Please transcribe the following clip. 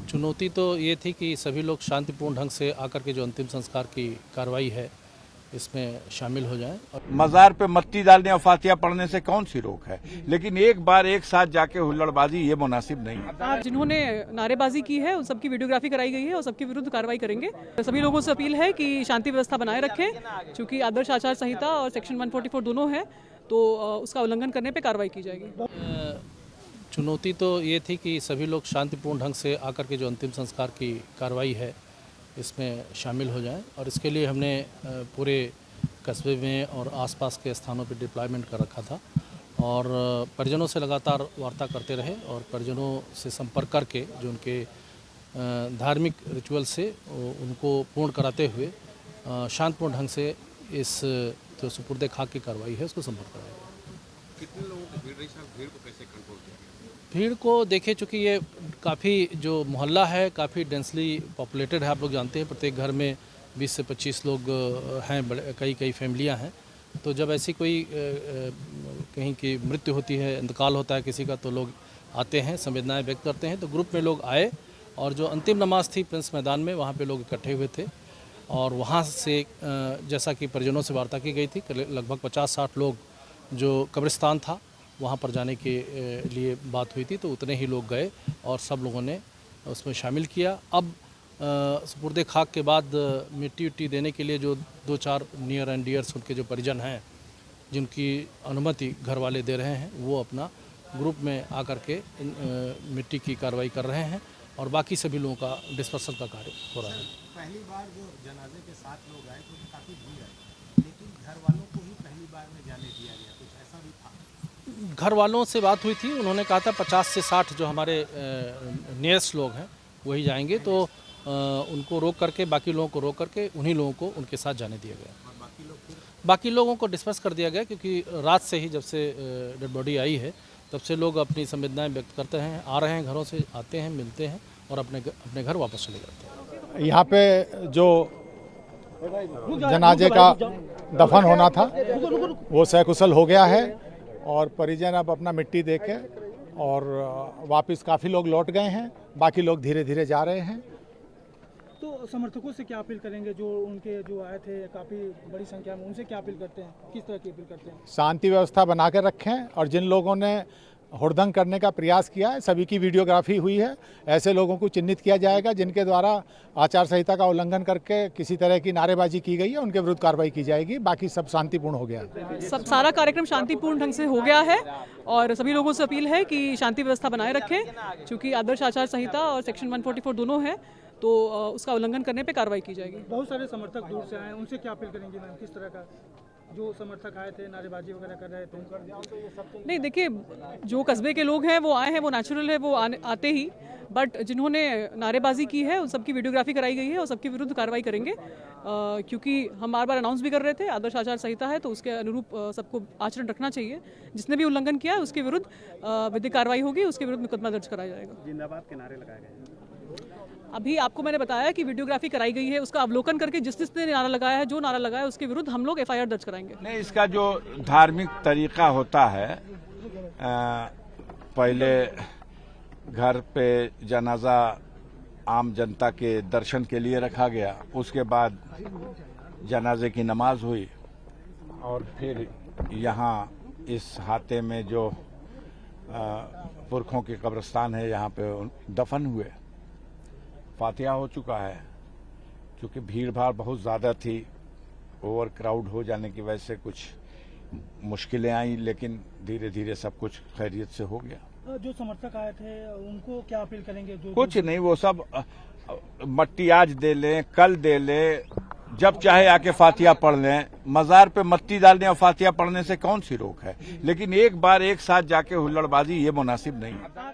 चुनौती तो ये थी कि सभी लोग शांतिपूर्ण ढंग से आकर के जो अंतिम संस्कार की कार्रवाई है इसमें शामिल हो जाएं। मज़ार पे मट्टी डालने और फातिहा पढ़ने से कौन सी रोक है, लेकिन एक बार एक साथ जाके हुल्लड़बाजी ये मुनासिब नहीं है। जिन्होंने नारेबाजी की है उन सबकी वीडियोग्राफी कराई गई है और सबके विरुद्ध कार्रवाई करेंगे। सभी लोगों से अपील है कि शांति व्यवस्था बनाए रखें, क्योंकि आदर्श आचार संहिता और सेक्शन 144 दोनों है, तो उसका उल्लंघन करने पर कार्रवाई की जाएगी। चुनौती तो ये थी कि सभी लोग शांतिपूर्ण ढंग से आकर के जो अंतिम संस्कार की कार्रवाई है इसमें शामिल हो जाएं, और इसके लिए हमने पूरे कस्बे में और आसपास के स्थानों पर डिप्लॉयमेंट कर रखा था और परिजनों से लगातार वार्ता करते रहे और परिजनों से संपर्क करके जो उनके धार्मिक रिचुअल से उनको पूर्ण कराते हुए शांतिपूर्ण ढंग से इस जो सुपुर्दे खाक की कार्रवाई है उसको संपन्न कराया। कितने लोगों की भीड़ रही सर, भीड़ को कैसे कंट्रोल किया? भीड़ को देखे, चूँकि ये काफ़ी जो मोहल्ला है काफ़ी डेंसली पॉपुलेटेड है, आप लोग जानते हैं प्रत्येक घर में 20 से 25 लोग हैं, बड़े कई फैमिलियां हैं। तो जब ऐसी कोई कहीं की मृत्यु होती है, इंतकाल होता है किसी का, तो लोग आते हैं, संवेदनाएं व्यक्त करते हैं। तो ग्रुप में लोग आए और जो अंतिम नमाज थी प्रिंस मैदान में, वहाँ पे लोग इकट्ठे हुए थे और वहाँ से जैसा कि परिजनों से वार्ता की गई थी, लगभग 50-60 लोग जो कब्रिस्तान था वहाँ पर जाने के लिए बात हुई थी, तो उतने ही लोग गए और सब लोगों ने उसमें शामिल किया। अब सुपुर्दे खाक के बाद मिट्टी देने के लिए जो 2-4 नियर एंड डियर्स उनके जो परिजन हैं जिनकी अनुमति घर वाले दे रहे हैं, वो अपना ग्रुप में आकर के मिट्टी की कार्रवाई कर रहे हैं और बाकी सभी लोगों का डिस्पर्सल का कार्य हो रहा है। पहली बार जो जनाजे के 7 लोग आए तो काफ़ी भीड़ आई, लेकिन घर वालों को ही पहली बार में जाने दिया गया, कुछ ऐसा भी था? घर वालों से बात हुई थी, उन्होंने कहा था 50 से 60 जो हमारे नियरेस्ट लोग हैं वही जाएंगे, तो उनको रोक करके, बाकी लोगों को रोक करके उन्हीं लोगों को उनके साथ जाने दिया गया। बाकी लोगों को डिस्पर्स कर दिया गया, क्योंकि रात से ही जब से डेड बॉडी आई है तब से लोग अपनी संवेदनाएं व्यक्त करते हैं, आ रहे हैं, घरों से आते हैं, मिलते हैं और अपने घर वापस चले जाते हैं। यहाँ पे जो जनाजे का दफन होना था वो सकुशल हो गया है और परिजन अब अपना मिट्टी देके और वापस काफ़ी लोग लौट गए हैं, बाकी लोग धीरे धीरे जा रहे हैं। तो समर्थकों से क्या अपील करेंगे, जो उनके जो आए थे काफ़ी बड़ी संख्या में, उनसे क्या अपील करते हैं, किस तरह की अपील करते हैं? शांति व्यवस्था बना कर रखें और जिन लोगों ने हुड़दंग करने का प्रयास किया है सभी की वीडियोग्राफी हुई है, ऐसे लोगों को चिन्हित किया जाएगा जिनके द्वारा आचार संहिता का उल्लंघन करके किसी तरह की नारेबाजी की गई है, उनके विरुद्ध कार्रवाई की जाएगी। बाकी सब शांतिपूर्ण हो गया, सब सारा कार्यक्रम शांतिपूर्ण ढंग से हो गया है और सभी लोगों से अपील है कि शांति व्यवस्था बनाए रखें, क्योंकि आदर्श आचार संहिता और सेक्शन 144 दोनों है, तो उसका उल्लंघन करने पे कार्रवाई की जाएगी। बहुत सारे समर्थक दूर से आए, उनसे क्या अपील करेंगे मैम, किस तरह का? जो समर्थक आए थे नारेबाजी वगैरह कर रहे थे? नहीं, देखिए, जो कस्बे के लोग हैं वो आए हैं, वो नेचुरल है, वो आते ही, बट जिन्होंने नारेबाजी की है उन सबकी वीडियोग्राफी कराई गई है और सबके विरुद्ध कार्रवाई करेंगे, क्योंकि हम बार अनाउंस भी कर रहे थे आदर्श आचार संहिता है, तो उसके अनुरूप सबको आचरण रखना चाहिए। जिसने भी उल्लंघन किया है उसके विरुद्ध विधिक कार्रवाई होगी, उसके विरुद्ध मुकदमा दर्ज कराया जाएगा। जिंदाबाद के नारे लगाए गए। अभी आपको मैंने बताया कि वीडियोग्राफी कराई गई है, उसका अवलोकन करके जिसने नारा लगाया है, जो नारा लगाया है, उसके विरुद्ध हम लोग FIR दर्ज कराएंगे। नहीं, इसका जो धार्मिक तरीका होता है, पहले घर पे जनाजा आम जनता के दर्शन के लिए रखा गया, उसके बाद जनाजे की नमाज हुई और फिर यहाँ इस हाते में जो पुरखों के कब्रिस्तान है यहाँ पे दफन हुए, फातिहा हो चुका है। क्योंकि भीड़ भाड़ बहुत ज़्यादा थी, ओवर क्राउड हो जाने की वजह से कुछ मुश्किलें आई, लेकिन धीरे धीरे सब कुछ खैरियत से हो गया। जो समर्थक आए थे उनको क्या अपील करेंगे? कुछ नहीं, वो सब मट्टी आज दे लें, कल दे लें, जब चाहे आके फातिहा पढ़ लें। मज़ार पे मट्टी डालने और फातिहा पढ़ने से कौन सी रोक है, लेकिन एक बार एक साथ जाके हुल्लड़बाजी ये मुनासिब नहीं है।